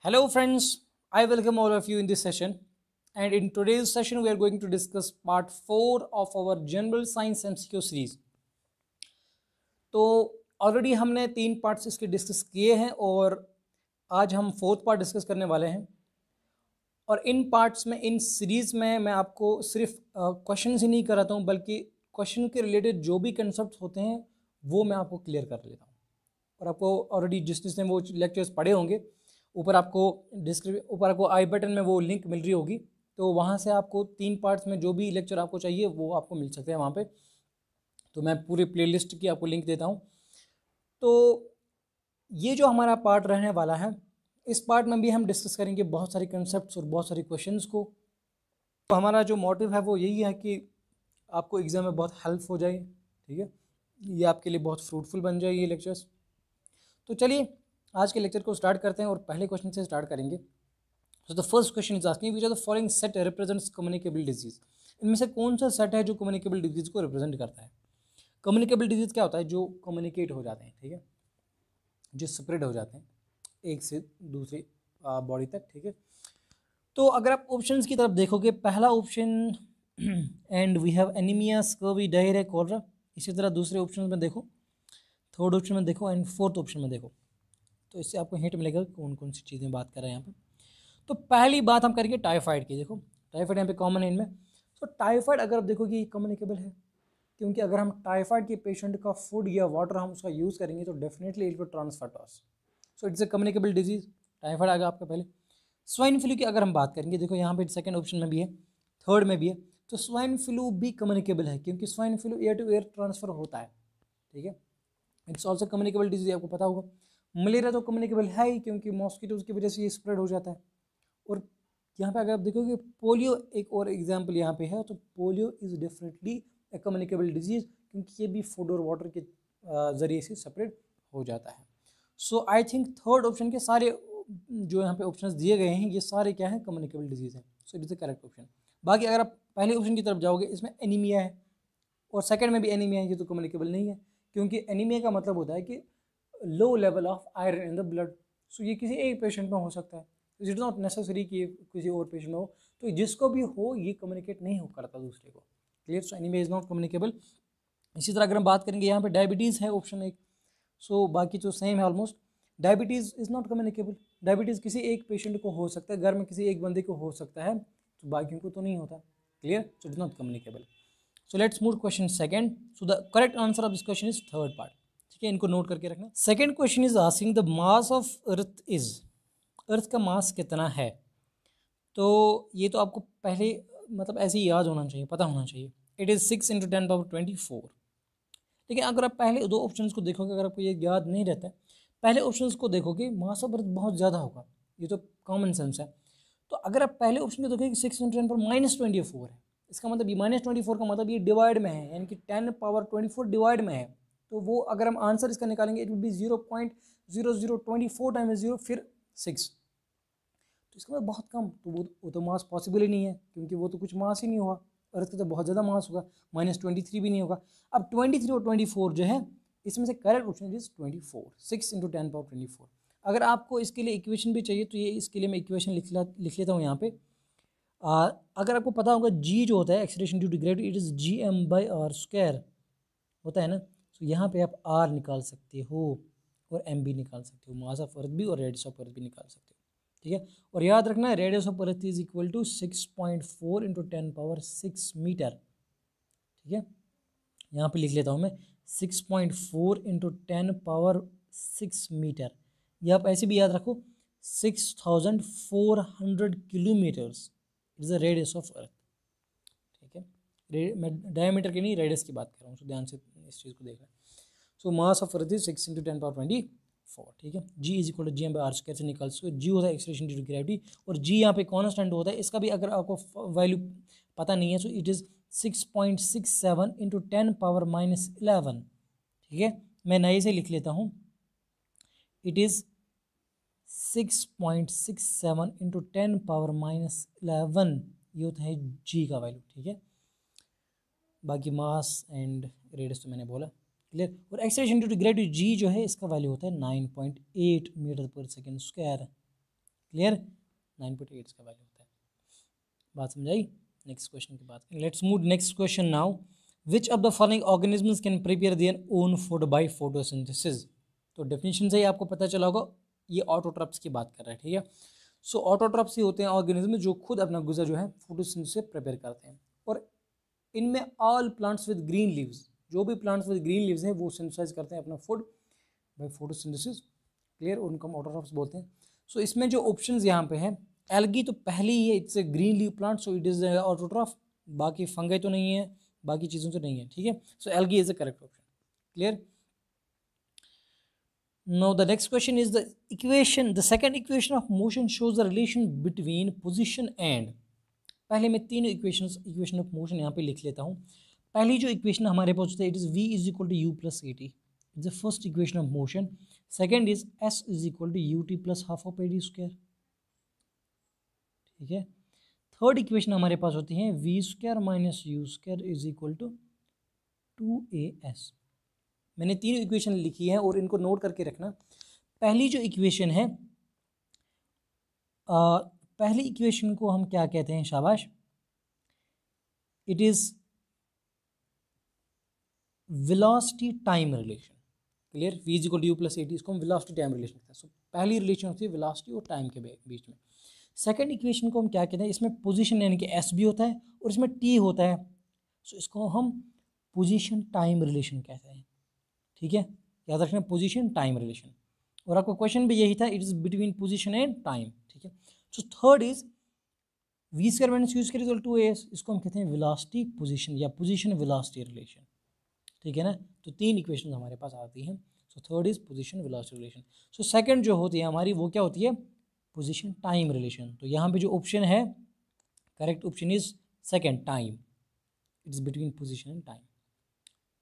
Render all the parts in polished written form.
Hello friends, I welcome all of you in this session, and in today's session we are going to discuss part 4 of our General Science MCQ series. तो already हमने 3 parts इसके discuss किए हैं और आज हम 4th part discuss करने वाले हैं। और इन पार्ट्स में, इन सीरीज़ में मैं आपको सिर्फ क्वेश्चन ही नहीं कराता हूँ, बल्कि क्वेश्चन के रिलेटेड जो भी कंसेप्ट होते हैं वो मैं आपको क्लियर कर लेता हूँ। और आपको ऑलरेडी जिसने वो लेक्चर्स पढ़े होंगे, ऊपर आपको आई बटन में वो लिंक मिल रही होगी, तो वहाँ से आपको 3 पार्ट्स में जो भी लेक्चर आपको चाहिए वो आपको मिल सकते हैं वहाँ पे। तो मैं पूरी प्लेलिस्ट की आपको लिंक देता हूँ। तो ये जो हमारा पार्ट रहने वाला है, इस पार्ट में भी हम डिस्कस करेंगे बहुत सारे कंसेप्ट्स और बहुत सारे क्वेश्चंस को। तो हमारा जो मोटिव है वो यही है कि आपको एग्ज़ाम में बहुत हेल्प हो जाए, ठीक है, ये आपके लिए बहुत फ्रूटफुल बन जाए ये लेक्चर्स। तो चलिए आज के लेक्चर को स्टार्ट करते हैं और पहले क्वेश्चन से स्टार्ट करेंगे। So the first question is asking which of the following set represents communicable disease. इनमें से कौन सा सेट है जो कम्युनिकेबल डिजीज को रिप्रेजेंट करता है। कम्युनिकेबल डिजीज क्या होता है? जो कम्युनिकेट हो जाते हैं, ठीक है, जो स्प्रेड हो जाते हैं एक से दूसरी बॉडी तक, ठीक है। तो अगर आप ऑप्शंस की तरफ देखोगे, पहला option and we have anaemia, scurvy, diarrhoea, cholera. इसी तरह दूसरे ऑप्शन में देखो, थर्ड ऑप्शन में देखो एंड फोर्थ ऑप्शन में देखो। तो इससे आपको हिंट मिलेगा कौन कौन सी चीज़ें बात कर रहे हैं यहाँ पे। तो पहली बात हम करेंगे टाइफाइड की। देखो टाइफाइड यहाँ पे कॉमन है इनमें। तो टाइफाइड अगर आप देखोगे ये कम्युनिकेबल है, क्योंकि अगर हम टाइफाइड के पेशेंट का फूड या वाटर हम उसका यूज़ करेंगे तो definitely it will transfer to us. So it's a communicable disease. Typhoid आ गया आपका पहले। स्वाइन फ्लू की अगर हम बात करेंगे, देखो यहाँ पे सेकंड ऑप्शन में भी है, थर्ड में भी है। तो स्वाइन फ्लू भी कम्युनिकेबल है, क्योंकि swine flu air to air transfer होता है, ठीक है। इट्स ऑल्सो कम्युनिकेबल डिजीज, आपको पता होगा। मलेरिया तो कम्युनिकेबल है ही, क्योंकि मॉस्किटोज की वजह से ये स्प्रेड हो जाता है। और यहाँ पे अगर आप देखोगे पोलियो एक और एग्जाम्पल यहाँ पे है, तो polio is definitely A communicable disease, क्योंकि ये भी फूड और वाटर के ज़रिए से स्प्रेड हो जाता है। सो आई थिंक थर्ड ऑप्शन के सारे जो यहाँ पे ऑप्शंस दिए गए हैं ये सारे क्या है, कम्युनिकेबल डिजीज़ है। So it is the correct option. बाकी अगर आप पहले ऑप्शन की तरफ जाओगे, इसमें एनीमिया है और सेकंड में भी एनीमिया है, ये तो कम्युनिकेबल नहीं है, क्योंकि एनीमिया का मतलब होता है कि low level of iron in the blood. So ये किसी एक पेशेंट में हो सकता है, इट इज़ नॉट नेसेसरी कि किसी और पेशेंट में हो। तो जिसको भी हो ये कम्युनिकेट नहीं हो करता दूसरे को। Clear? So anaemia is not communicable. इसी तरह अगर हम बात करेंगे, यहाँ पे डायबिटीज़ है ऑप्शन एक। सो बाकी तो सेम है almost. Diabetes is not communicable. Diabetes किसी एक पेशेंट को हो सकता है, घर में किसी एक बंदे को हो सकता है, तो बाकियों को तो नहीं होता। Clear? So it is not communicable. So let's move question second. So the correct answer of this question is third part, ठीक है, इनको नोट करके रखना। Second question is asking the mass of earth is. Earth का mass कितना है? तो ये तो आपको पहले मतलब ऐसे ही याद होना चाहिए, पता होना चाहिए। It is 6 × 10⁻24। लेकिन अगर आप पहले दो ऑप्शंस को देखोगे, अगर आपको ये याद नहीं रहता है, पहले ऑप्शंस को देखोगे मास ऑफ अर्थ बहुत ज़्यादा होगा, ये तो कॉमन सेंस है। तो अगर आप पहले ऑप्शन को देखोगे 6 × 10⁻24 है, इसका मतलब ये -24 का मतलब ये डिवाइड में है, यानी कि 10⁻24 डिवाइड में है। तो वो अगर हम आंसर इसका निकालेंगे, इट विल बी 0.0024 टाइम्स 0 फिर 6। तो इसका मतलब बहुत कम। तो वो तो मास पॉसिबल ही नहीं है, क्योंकि वो तो कुछ मास ही नहीं हुआ। अर्थ का तो बहुत ज़्यादा मास होगा, -23 भी नहीं होगा। अब 23 और 24 जो है, इसमें से करेक्ट ऑप्शन इज 24, 6 × 10⁻24। अगर आपको इसके लिए इक्वेशन भी चाहिए तो ये इसके लिए मैं इक्वेशन लिख लेता हूँ यहाँ पे। अगर आपको पता होगा जी जो होता है acceleration due to gravity, it is gm/r² होता है ना। तो यहाँ पे आप r निकाल सकते हो और m भी निकाल सकते हो, मास ऑफ अर्थ भी और रेडियस ऑफ अर्थ भी निकाल सकते हो, ठीक है। और याद रखना radius of earth is equal to 6.4 × 10⁻6 metre, ठीक है। यहाँ पे लिख लेता हूँ मैं 6.4 × 10⁻6 मीटर। ये आप ऐसे भी याद रखो, 6400 kilometres is the radius of अर्थ, ठीक है। मैं डायमीटर की नहीं, रेडियस की बात कर रहा हूँ, तो ध्यान से इस चीज़ को देखना। सो मास ऑफ अर्थ इज 6 × 10⁻24, ठीक है। जी इज इक्वल टू gm/r² कैसे निकाल सकते हो? जी होता है एक्सीलरेशन ड्यू टू ग्रेविटी, और जी यहाँ पे कॉन्स्टेंट होता है। इसका भी अगर आपको वैल्यू पता नहीं है, सो इट इज़ 6.67 × 10⁻11, ठीक है। मैं नए से लिख लेता हूँ, इट इज़ 6.67 × 10⁻11, ये होता है जी का वैल्यू, ठीक है। बाकी मास एंड रेडियस तो मैंने बोला, क्लियर। और acceleration due to gravity G जो है, इसका वैल्यू होता है 9.8 मीटर पर सेकेंड स्क्वायर, क्लियर, 9.8 का वैल्यू होता है। बात समझाई। नेक्स्ट क्वेश्चन की बात करें, let's move next question now. Which of the following organisms can prepare their own food by photosynthesis. तो डेफिनेशन से ही आपको पता चला होगा ये ऑटोट्रॉप्स की बात कर रहा है, ठीक है। सो ऑटोट्रॉप्स ही होते हैं ऑर्गेनिज्म जो खुद अपना गुज़ा जो है फोटोसिंथेसिस से प्रिपेयर करते हैं। और इनमें all plants with green leaves, जो भी प्लांट्स विद ग्रीन लीव्स हैं वो सिंथेसाइज करते हैं अपना फूड बाय फोटोसिंथेसिस। क्लियर, उनको हम ऑटोट्रॉप्स बोलते हैं। सो इसमें जो ऑप्शंस यहाँ पे हैं, एल्गी तो पहले ही है, it's a green leave plant, so it is autotroph. बाकी फंगई तो नहीं है, बाकी चीज़ों तो नहीं है, ठीक है। So algae is the correct option. Clear. Now the next question is the equation, the second equation of motion shows the relation between position and, पहले मैं तीन इक्वेशन ऑफ मोशन यहाँ पे लिख लेता हूँ। पहली जो इक्वेशन हमारे पास होता है, it is v is equal to u plus a t, it's the first equation of motion. Second is s is equal to u t plus half of a d square, ठीक है। Third equation हमारे पास होती है v square minus you square is equal to 2as। मैंने तीन equation लिखी है और इनको नोट करके रखना। पहली जो इक्वेशन है, पहली इक्वेशन को हम क्या कहते हैं, शाबाश, it is velocity time relation. Clear, v is equal to u plus a t, इसको हम वेलोसिटी टाइम रिलेशन कहते हैं। सो पहली रिलेशन होती है वेलोसिटी और टाइम के बीच में। सेकंड इक्वेशन को हम क्या कहते हैं, इसमें पोजीशन यानी कि s भी होता है और इसमें t होता है, सो इसको हम पोजीशन टाइम रिलेशन कहते हैं, ठीक है। याद रखना, पोजीशन टाइम रिलेशन। और आपका क्वेश्चन भी यही था, it is between position and time, ठीक है। So third is V square minus you square is equal to S, इसको हम कहते हैं वेलोसिटी पोजीशन या पोजीशन वेलोसिटी रिलेशन, ठीक है ना। तो तीन इक्वेशन हमारे पास आती हैं। सो third is position velocity relation. So second जो होती है हमारी, वो क्या होती है, पोजीशन टाइम रिलेशन। तो यहाँ पे जो ऑप्शन है, correct option is second, time, it is between position and time.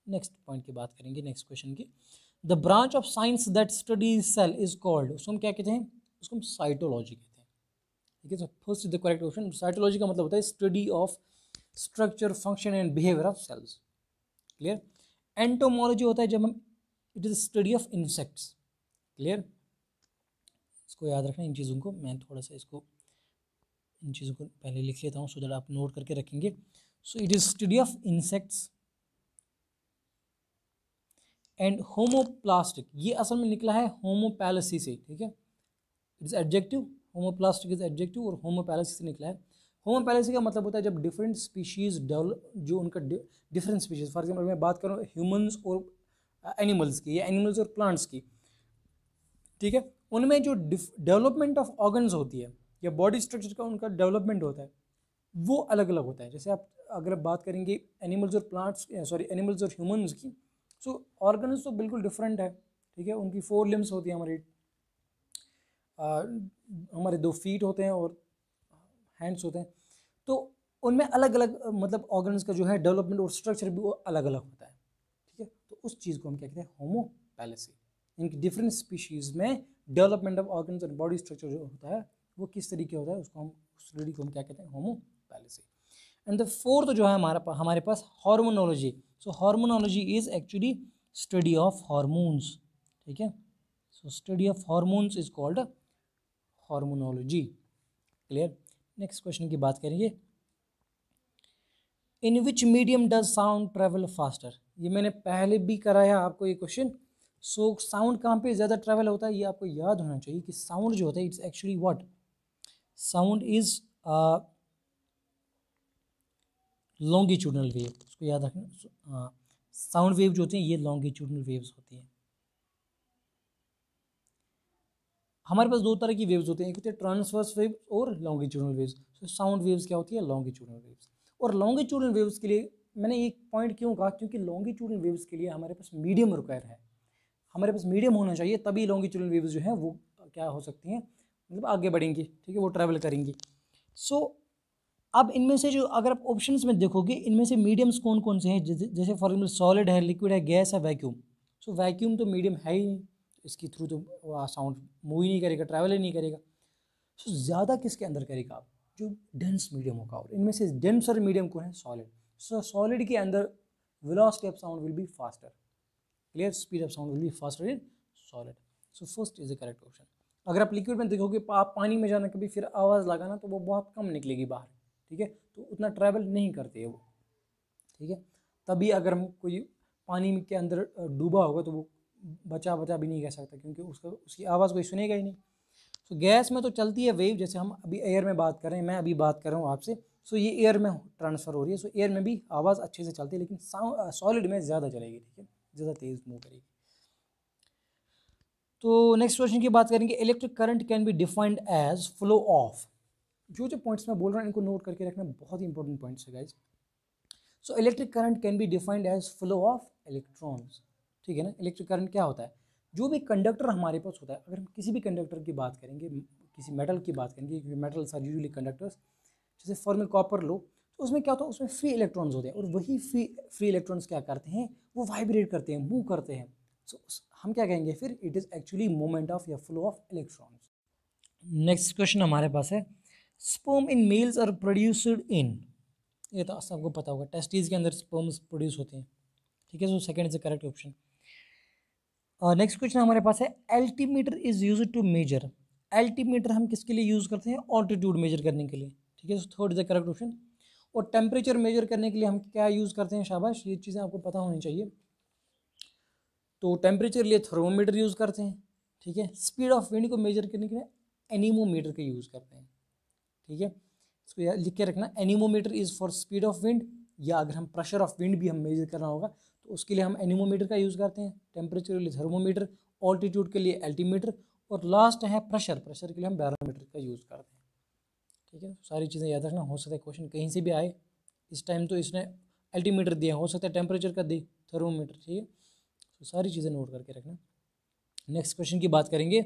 Next point की बात करेंगे, नेक्स्ट क्वेश्चन की। The branch of science that studies cell is called, उसको हम क्या कहते हैं, उसको हम साइटोलॉजी कहते हैं, ठीक है। So first is the correct option. Cytology का मतलब होता है study of structure, function and behaviour of cells. Clear. Entomology होता है जब हम, it is study of insects. Clear, इसको याद रखना, इन चीज़ों को मैं थोड़ा सा इसको, इन चीज़ों को पहले लिख लेता हूँ सो दैट आप नोट करके रखेंगे। So it is study of insects and homoplastic, ये असल में निकला है होमोपैलेसी से, ठीक है। It is adjective, homoplastic is adjective और होमोपैलेसी से निकला है। होमोपैलेसी का मतलब होता है जब डिफरेंट स्पीशीज डेवलप, जो उनका डिफरेंट स्पीशीज, फॉर एग्जाम्पल मैं बात करूँ ह्यूमंस और एनिमल्स की या एनिमल्स और प्लांट्स की, ठीक है, उनमें जो डेवलपमेंट ऑफ ऑर्गन्स होती है या बॉडी स्ट्रक्चर का उनका डेवलपमेंट होता है, वो अलग अलग होता है। जैसे आप अगर बात करेंगे एनिमल्स और प्लांट्स, सॉरी एनिमल्स और ह्यूमंस की, सो ऑर्गन्स तो बिल्कुल डिफरेंट है, ठीक है। उनकी 4 लिम्स होती है, हमारे 2 फीट होते हैं और हैंड्स होते हैं, तो उनमें अलग अलग मतलब ऑर्गन्स का जो है डेवलपमेंट और स्ट्रक्चर भी वो अलग अलग होता है, ठीक है। तो उस चीज़ को हम क्या कहते हैं, होमोपैलेसी। इनकी डिफरेंट स्पीशीज़ में डेवलपमेंट ऑफ ऑर्गन्स और बॉडी स्ट्रक्चर जो होता है वो किस तरीके होता है, उसको हम, उस स्टडी को हम क्या कहते हैं, होमोपैलेसी। एंड द फोर्थ जो है हमारे पास hormonology. So hormonology is actually study of hormones, ठीक है। So study of hormones is called hormonology. Clear. Next question की बात करेंगे, in which medium does sound travel faster. ये मैंने पहले भी कराया आपको ये क्वेश्चन। सो साउंड कहाँ पे ज़्यादा ट्रेवल होता है, ये आपको याद होना चाहिए कि साउंड जो होता है, it's actually what, sound is longitudinal wave, उसको याद रखना। साउंड वेव जो होती हैं ये लॉन्गिट्यूडनल वेव्स होती हैं। हमारे पास 2 तरह की वेव्स होती हैं, एक होती है ट्रांसवर्स वेव और लॉन्गिट्यूडनल वेव्स। तो साउंड वेव्स क्या होती है, लॉन्गिट्यूडनल वेव्स। और लॉन्गिट्यूडनल वेव्स के लिए मैंने एक पॉइंट क्यों कहा, क्योंकि लॉन्गिट्यूडनल वेव्स के लिए हमारे पास मीडियम रिक्वायर है, हमारे पास मीडियम होना चाहिए, तभी लॉन्गिट्यूडनल वेव्स जो हैं वो क्या हो सकती हैं, मतलब आगे बढ़ेंगी, ठीक है, वो ट्रैवल करेंगी। सो अब इनमें से जो, अगर आप ऑप्शंस में देखोगे, इनमें से मीडियम्स कौन कौन से हैं, जैसे फॉर एग्जाम्पल सॉलिड है, लिक्विड है, गैस है, वैक्यूम। सो वैक्यूम तो मीडियम है ही नहीं, इसके थ्रू तो साउंड मूव ही नहीं करेगा, ट्रैवल ही नहीं करेगा। सो ज़्यादा किसके अंदर करेगा आप, जो डेंस मीडियम होगा, और इनमें से डेंसर मीडियम कौन है, सॉलिड। सो सॉलिड के अंदर velocity of sound will be faster. Clear, speed of sound will be faster in solid. So first is the correct option. अगर आप लिक्विड में देखोगे, आप पानी में जाना कभी फिर आवाज़ लगाना तो वो बहुत कम निकलेगी बाहर, ठीक है, तो उतना ट्रैवल नहीं करते है वो, ठीक है। तभी अगर हम कोई पानी के अंदर डूबा होगा तो वो बचा बचा भी नहीं कह सकता, क्योंकि उसकी आवाज़ कोई सुनेगा ही नहीं। सो गैस में तो चलती है वेव, जैसे हम अभी एयर में बात कर रहे हैं, मैं अभी बात कर रहा हूँ आपसे, सो ये एयर में ट्रांसफ़र हो रही है। सो एयर में भी आवाज़ अच्छे से चलती है, लेकिन सॉलिड में ज़्यादा चलेगी, ठीक है, ज़्यादा तेज़ मूव करेगी। तो नेक्स्ट क्वेश्चन की बात करेंगे, electric current can be defined as flow of. जो जो पॉइंट्स मैं बोल रहा हूँ इनको नोट करके रखना, बहुत ही इंपॉर्टेंट पॉइंट्स है guys. So electric current can be defined as flow of electrons, ठीक है ना। इलेक्ट्रिक करंट क्या होता है, जो भी कंडक्टर हमारे पास होता है, अगर हम किसी भी कंडक्टर की बात करेंगे, किसी मेटल की बात करेंगे, क्योंकि मेटल्स आर यूजुअली कंडक्टर्स, जैसे फॉर में कॉपर लो, तो उसमें क्या होता है, उसमें फ्री इलेक्ट्रॉन्स होते हैं, और वही फ्री इलेक्ट्रॉन्स क्या करते हैं, वो वाइब्रेट करते हैं, मूव करते हैं। सो हम क्या कहेंगे फिर, it is actually movement of या flow of electrons. Next question हमारे पास है, sperm in males are produced in, ये तो सबको पता होगा, टेस्टिस के अंदर स्पर्म्स प्रोड्यूस होते हैं, ठीक है। So second is the correct option. Next question हमारे पास है, altimeter is use to measure. Altimeter हम किसके लिए यूज़ करते हैं, ऑल्टीट्यूड मेजर करने के लिए, ठीक है। So third is the correct option. और टेम्परेचर मेजर करने के लिए हम क्या यूज़ करते हैं, शाबाश, ये चीज़ें आपको पता होनी चाहिए। तो टेम्परेचर लिए थर्मोमीटर यूज़ करते हैं, ठीक है। स्पीड ऑफ विंड को मेजर करने के लिए एनीमोमीटर का यूज़ करते हैं, ठीक है। इसको यार लिख के रखना, anemometer is for speed of wind, या अगर हम प्रेशर ऑफ विंड भी हम मेजर करना होगा तो उसके लिए हम एनीमोमीटर का यूज़ करते हैं। टेम्परेचर के लिए थर्मोमीटर, ऑल्टीट्यूड के लिए एल्टीमीटर, और लास्ट है प्रेशर के लिए हम बैरोमीटर का यूज़ करते हैं, ठीक है। सारी चीज़ें याद रखना, हो सकता है क्वेश्चन कहीं से भी आए। इस टाइम तो इसने एल्टीमीटर दिया, हो सकता है टेम्परेचर का दे, थर्मोमीटर, ठीक है। तो सारी चीज़ें नोट करके रखना। नेक्स्ट क्वेश्चन की बात करेंगे,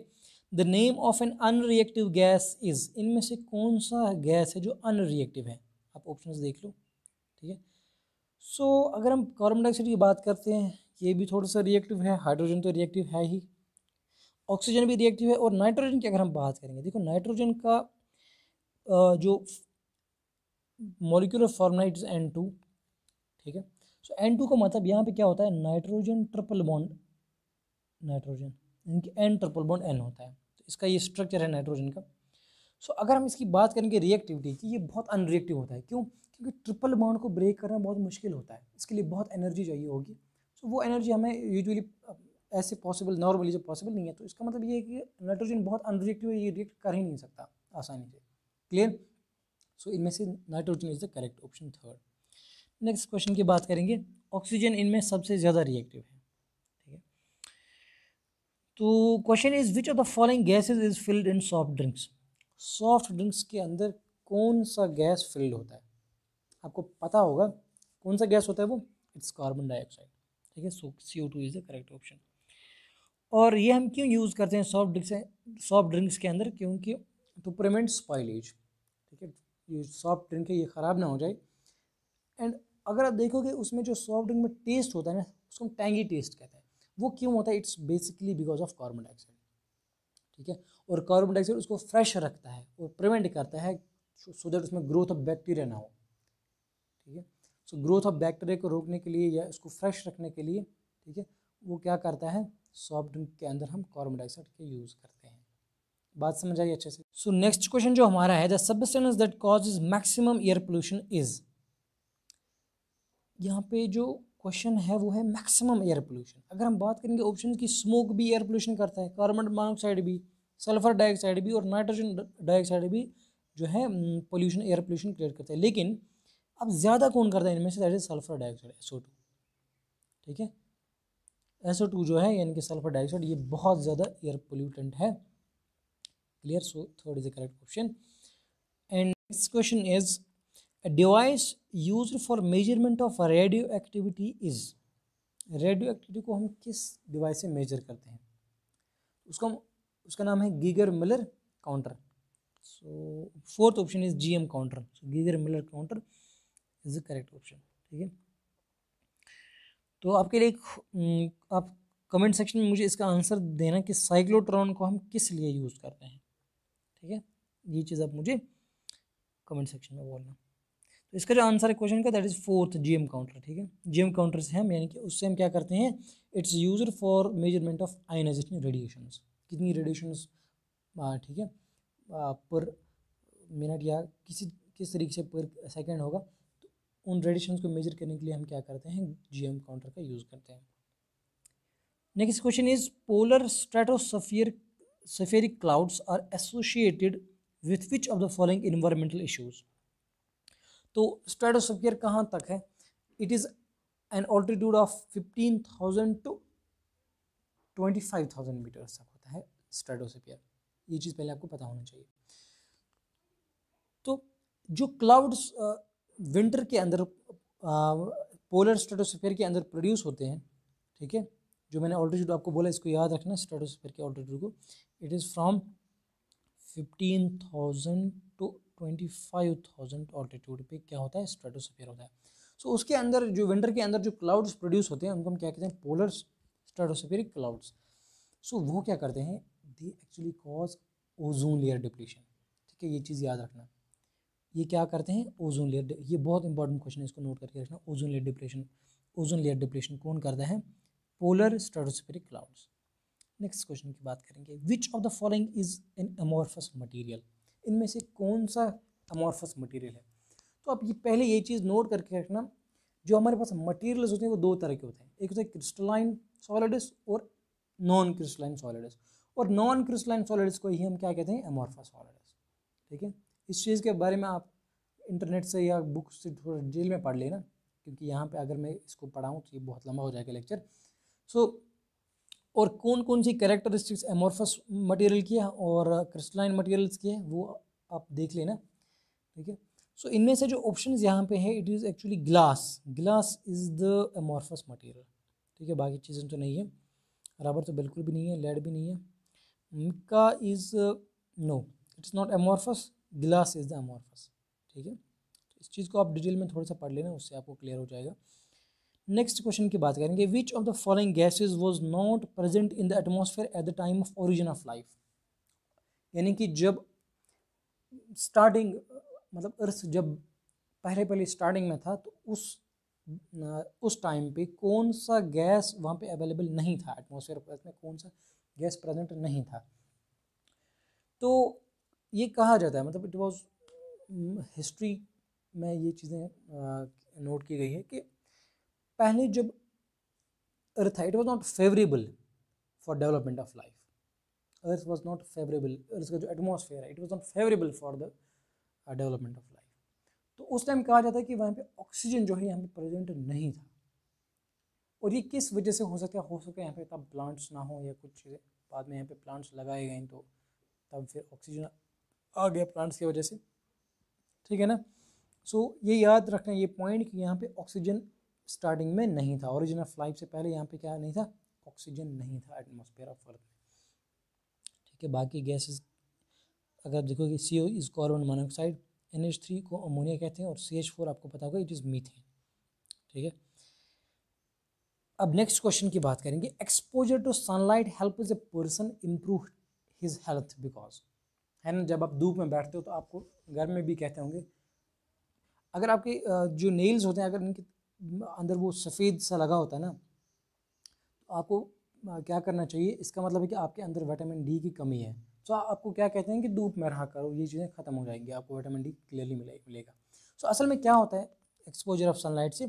the name of an unreactive gas is, इनमें से कौन सा गैस है जो अनरिएक्टिव है, आप ऑप्शंस देख लो, ठीक है। सो अगर हम कार्बन डाइऑक्साइड की बात करते हैं, ये भी थोड़ा सा रिएक्टिव है, हाइड्रोजन तो रिएक्टिव है ही, ऑक्सीजन भी रिएक्टिव है, और नाइट्रोजन की अगर हम बात करेंगे, देखो नाइट्रोजन का जो मॉलिक्यूलर फॉर्मूला इज N2, ठीक है। सो N2 का मतलब यहाँ पे क्या होता है, नाइट्रोजन ट्रिपल बॉन्ड नाइट्रोजन, इनकी N ट्रिपल बॉन्ड N होता है, तो इसका ये स्ट्रक्चर है नाइट्रोजन का। सो अगर हम इसकी बात करेंगे रिएक्टिविटी की, ये बहुत अनरिएक्टिव होता है, क्यों, क्योंकि ट्रिपल बॉन्ड को ब्रेक करना बहुत मुश्किल होता है, इसके लिए बहुत एनर्जी चाहिए होगी। सो वो एनर्जी हमें यूजुअली ऐसे पॉसिबल, नॉर्मली जब पॉसिबल नहीं है, तो इसका मतलब ये है कि नाइट्रोजन बहुत अनरिएक्टिव है, ये रिएक्ट कर ही नहीं सकता आसानी से, क्लियर। सो इनमें से nitrogen is the correct option, third. Next question की बात करेंगे, ऑक्सीजन इनमें सबसे ज़्यादा रिएक्टिव है, ठीक है। तो question is, which of the following gases is filled in soft drinks. Soft drinks के अंदर कौन सा गैस फिल्ड होता है, आपको पता होगा कौन सा गैस होता है वो, इट्स कार्बन डाइऑक्साइड, ठीक है। सो CO2 is the correct option. और ये हम क्यों यूज़ करते हैं सॉफ्ट ड्रिंक्स के अंदर, क्योंकि टू प्रिवेंट स्पॉइलेज, ठीक है, ये सॉफ्ट ड्रिंक है ये ख़राब ना हो जाए। एंड अगर आप देखोगे उसमें जो सॉफ्ट ड्रिंक में टेस्ट होता है ना, उसको हम टैंगी टेस्ट कहते हैं, वो क्यों होता है, it's basically because of carbon dioxide, ठीक है। और कार्बन डाइऑक्साइड उसको फ्रेश रखता है और प्रिवेंट करता है, सो दैट उसमें ग्रोथ ऑफ बैक्टीरिया ना हो, ठीक है। सो ग्रोथ ऑफ बैक्टीरिया को रोकने के लिए या इसको फ्रेश रखने के लिए, ठीक है, वो क्या करता है, सॉफ्ट ड्रिंक के अंदर हम कार्बन डाइऑक्साइड का यूज़ करते हैं। बात समझ आई अच्छे से। सो नेक्स्ट क्वेश्चन जो हमारा है, the substance that causes maximum air pollution is, यहाँ पे जो क्वेश्चन है वो है मैक्सिमम एयर पोल्यूशन। अगर हम बात करेंगे ऑप्शन की, स्मोक भी एयर पोल्यूशन करता है, कार्बन मोनोऑक्साइड भी, सल्फर डाइऑक्साइड भी, और नाइट्रोजन डाइऑक्साइड भी जो है पोल्यूशन, एयर पोल्यूशन क्रिएट करता है। लेकिन अब ज़्यादा कौन करता है इनमें से, that is sulphur dioxide, SO2, ठीक है। SO2 जो है यानी कि सल्फर डाइऑक्साइड, ये बहुत ज़्यादा एयर पोल्यूटेंट है, clear. So third is the correct option. And next question is, a device used for measurement of radioactivity is, radio activity को हम किस डिवाइस से मेजर करते हैं, उसका नाम है Geiger Miller counter. So fourth option is GM counter, so Geiger Miller counter is the correct option, ठीक है। तो आपके लिए आप कमेंट सेक्शन में मुझे इसका आंसर देना कि साइक्लोट्रॉन को हम किस लिए यूज़ करते हैं, ठीक है, ये चीज़ आप मुझे कमेंट सेक्शन में बोलना। तो इसका जो आंसर है क्वेश्चन का, that is fourth, GM counter, ठीक है। GM काउंटर से हम यानी कि उससे हम क्या करते हैं, it's used for measurement of ionisation radiations, कितनी रेडिएशंस ठीक है, पर मिनट या किस तरीके से पर सेकंड होगा, तो उन रेडिएशंस को मेजर करने के लिए हम क्या करते हैं, जीएम काउंटर का यूज़ करते हैं। Next question is polar stratospheric clouds are associated with which of the following environmental issues. तो स्ट्रेटोस्फीयर कहाँ तक है, it is an altitude of 15,000 to 25,000 metres तक होता है स्ट्रेटोस्फीयर, ये चीज़ पहले आपको पता होना चाहिए। तो जो क्लाउड्स विंटर के अंदर पोलर स्ट्रेटोस्फीयर के अंदर प्रोड्यूस होते हैं, ठीक है, जो मैंने ऑल्टीट्यूड आपको बोला इसको याद रखना स्ट्रेटोस्फीयर के ऑल्टीट्यूड को, it is from 15,000 to 25,000 altitude पे क्या होता है, स्ट्रेटोस्फीयर होता है। सो उसके अंदर जो विंटर के अंदर जो क्लाउड्स प्रोड्यूस होते हैं उनको हम क्या कहते हैं, पोलर स्ट्रेटोस्फेरिक क्लाउड्स। सो वो क्या करते हैं, they actually cause ozone layer depletion, ठीक है, ये चीज़ याद रखना। ये क्या करते हैं, ओजोन लेयर, ये बहुत इंपॉर्टेंट क्वेश्चन है, इसको नोट करके रखना। Ozone layer depletion, ozone layer depletion कौन करता है, polar stratospheric clouds. Next question की बात करेंगे, विच of the following is an amorphous material, इनमें से कौन सा अमॉर्फस मटेरियल है। तो आप ये पहले ये चीज़ नोट करके रखना, जो हमारे पास मटेरियल्स होते हैं वो दो तरह के होते हैं, एक होता है क्रिस्टलाइन सॉलिड्स और नॉन क्रिस्टलाइन सॉलिड्स, और नॉन क्रिस्टलाइन सॉलिड्स को ही हम क्या कहते हैं, अमॉर्फस सॉलिड्स, ठीक है। इस चीज़ के बारे में आप इंटरनेट से या बुक से थोड़ा डिटेल में पढ़ लेना, क्योंकि यहाँ पे अगर मैं इसको पढ़ाऊँ तो ये बहुत लंबा हो जाएगा लेक्चर। सो और कौन कौन सी कैरेक्टरिस्टिक्स एमॉर्फस मटेरियल की है और क्रिस्टलाइन मटेरियल्स की है वो आप देख लेना, ठीक है। सो इनमें से जो ऑप्शंस यहाँ पे है, it is actually glass, glass is the amorphous material, ठीक है, बाकी चीज़ें तो नहीं है, रबर तो बिल्कुल भी नहीं है, लेड भी नहीं है, mica is no, it's not amorphous, glass is the amorphous, ठीक है। तो इस चीज़ को आप डिटेल में थोड़ा सा पढ़ लेना, उससे आपको क्लियर हो जाएगा। नेक्स्ट क्वेश्चन की बात करेंगे, विच of the following gases was not present in the atmosphere at the time of origin of life, यानी कि जब स्टार्टिंग मतलब अर्थ जब पहले स्टार्टिंग में था, तो उस टाइम पे कौन सा गैस वहाँ पे अवेलेबल नहीं था, एटमॉस्फेयर में कौन सा गैस प्रेजेंट नहीं था। तो ये कहा जाता है, मतलब इट वाज हिस्ट्री में ये चीज़ें नोट की गई है कि पहले जब अर्थ था, it was not favourable for development of life, earth was not favourable, earth का जो एटमॉस्फेयर है it was not favourable for the development of life. तो उस टाइम कहा जाता है कि वहाँ पे ऑक्सीजन जो है यहाँ पे प्रेजेंट नहीं था, और ये किस वजह से हो सकता है यहाँ पे तब प्लांट्स ना हो या कुछ चीज़ें बाद में यहाँ पे प्लांट्स लगाए गए तो तब फिर ऑक्सीजन आ गया प्लांट्स की वजह से, ठीक है ना। सो ये याद रखना ये पॉइंट कि यहाँ पे ऑक्सीजन स्टार्टिंग में नहीं था, ओरिजिन ऑफ लाइफ से पहले यहाँ पे क्या नहीं था, ऑक्सीजन नहीं था एटमॉस्फेयर ऑफ अर्थ में, ठीक है। बाकी गैसेस अगर देखोगे, CO is carbon monoxide, NH3 को अमोनिया कहते हैं, और CH4 आपको पता होगा इट इज़ मीथेन, ठीक है। अब नेक्स्ट क्वेश्चन की बात करेंगे, exposure to sunlight helps a person improve his health, because है ना, जब आप धूप में बैठते हो तो आपको घर में भी कहते होंगे, अगर आपके जो नेल्स होते हैं अगर इनके अंदर वो सफ़ेद सा लगा होता है ना, तो आपको क्या करना चाहिए, इसका मतलब है कि आपके अंदर विटामिन D की कमी है। तो आपको क्या कहते हैं कि धूप में रहा करो, ये चीज़ें ख़त्म हो जाएंगी, आपको विटामिन D क्लियरली मिलेगा। सो असल में क्या होता है एक्सपोजर ऑफ सनलाइट से,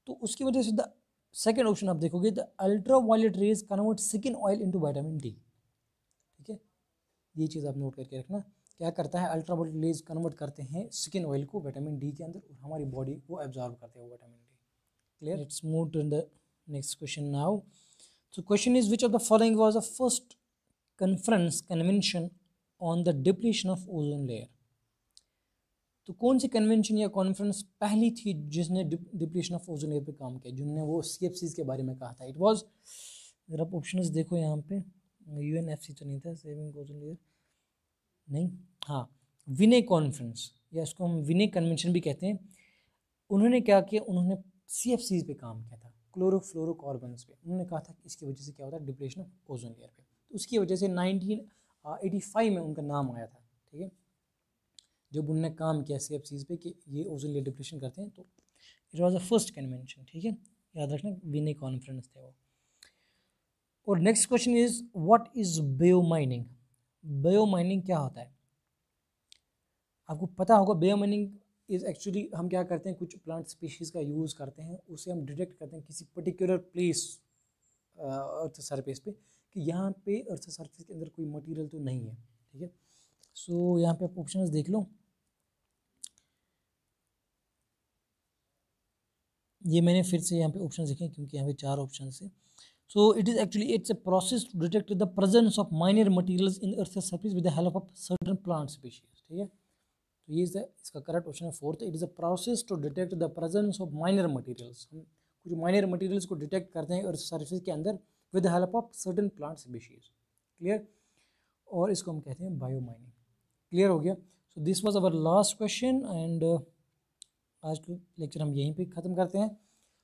तो उसकी वजह से द सेकेंड ऑप्शन आप देखोगे, the ultraviolet rays convert skin oil into vitamin D, ठीक है, ये चीज़ आप नोट करके रखना, क्या करता है अल्ट्रा वायलेट रेज कन्वर्ट करते हैं स्किन ऑयल को विटामिन D के अंदर, और हमारी बॉडी को एब्जॉर्ब करते हैं वो vitamin D, clear. Let's move to the next question now. So question is, which of the following was the first convention on the depletion of ozone layer? तो कौन सी कन्वेंशन या कॉन्फ्रेंस पहली थी जिसने डिप्लीशन ऑफ ओजोन लेयर पे काम किया, जिनने वो CFCs के बारे में कहा था। इट वाज, अगर आप ऑप्शंस देखो यहाँ पे, UNFC तो नहीं था, सेविंग ओजोन लेयर नहीं, हाँ विने कॉन्फ्रेंस, या इसको हम विने कन्वेंशन भी कहते हैं। उन्होंने क्या किया, उन्होंने CFCs पे काम किया था, क्लोरोफ्लोरोकार्बन्स पे। उन्होंने कहा था कि इसकी वजह से क्या होता है, डिप्लेशन ऑफ ओजोन लेयर पे, तो उसकी वजह से 1985 में उनका नाम आया था, ठीक है, जब उन्होंने काम किया CFCs पे कि ये ओजोन लेयर डिप्लेशन करते हैं, तो it was the first convention, ठीक है, याद रखना विने कॉन्फ्रेंस थे वो। और next question is, what is biomining, bio mining क्या होता है? आपको पता होगा बायो माइनिंग इज़ एक्चुअली हम क्या करते हैं, कुछ प्लांट स्पीशीज़ का यूज़ करते हैं, उसे हम डिटेक्ट करते हैं किसी पर्टिकुलर प्लेस अर्थ सरफेस पे कि यहाँ पे अर्थ सरफेस के अंदर कोई मटेरियल तो नहीं है, ठीक है। सो यहाँ पे आप ऑप्शंस देख लो, ये मैंने फिर से यहाँ पे ऑप्शन लिखे क्योंकि यहाँ पे 4 ऑप्शन है। So it is actually it's a process to detect the presence of minor materials in earth surface with the help of certain plant species, ठीक है। तो ये इसका करेक्ट ऑप्शन है fourth, it is a process to detect the presence of minor materials. हम कुछ minor materials को detect करते हैं अर्थ सरफेस के अंदर with the help of certain plant species, clear. और इसको हम कहते हैं बायो माइनिंग, क्लियर हो गया। So this was our last question and आज का लेक्चर हम यहीं पे ख़त्म करते हैं।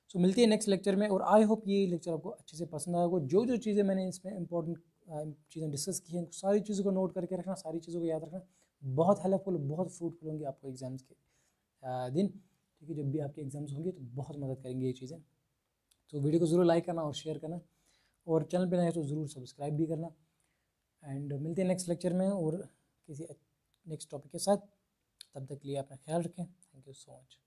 सो मिलते हैं नेक्स्ट लेक्चर में, और आई होप ये लेक्चर आपको अच्छे से पसंद आएगा। जो जो चीज़ें मैंने इसमें इंपॉर्टेंट चीज़ें डिस्कस की हैं, सारी चीज़ों को नोट करके रखना, सारी चीज़ों को याद रखना, बहुत हेल्पफुल, बहुत फ्रूटफुल होंगी आपको एग्जाम्स के दिन, ठीक है। जब भी आपके एग्जाम्स होंगे तो बहुत मदद करेंगे ये चीज़ें। तो वीडियो को ज़रूर लाइक करना और शेयर करना, और चैनल पर नए तो ज़रूर सब्सक्राइब भी करना। एंड मिलते हैं नेक्स्ट लेक्चर में और किसी नेक्स्ट टॉपिक के साथ। तब तक के लिए अपना ख्याल रखें। Thank you so much.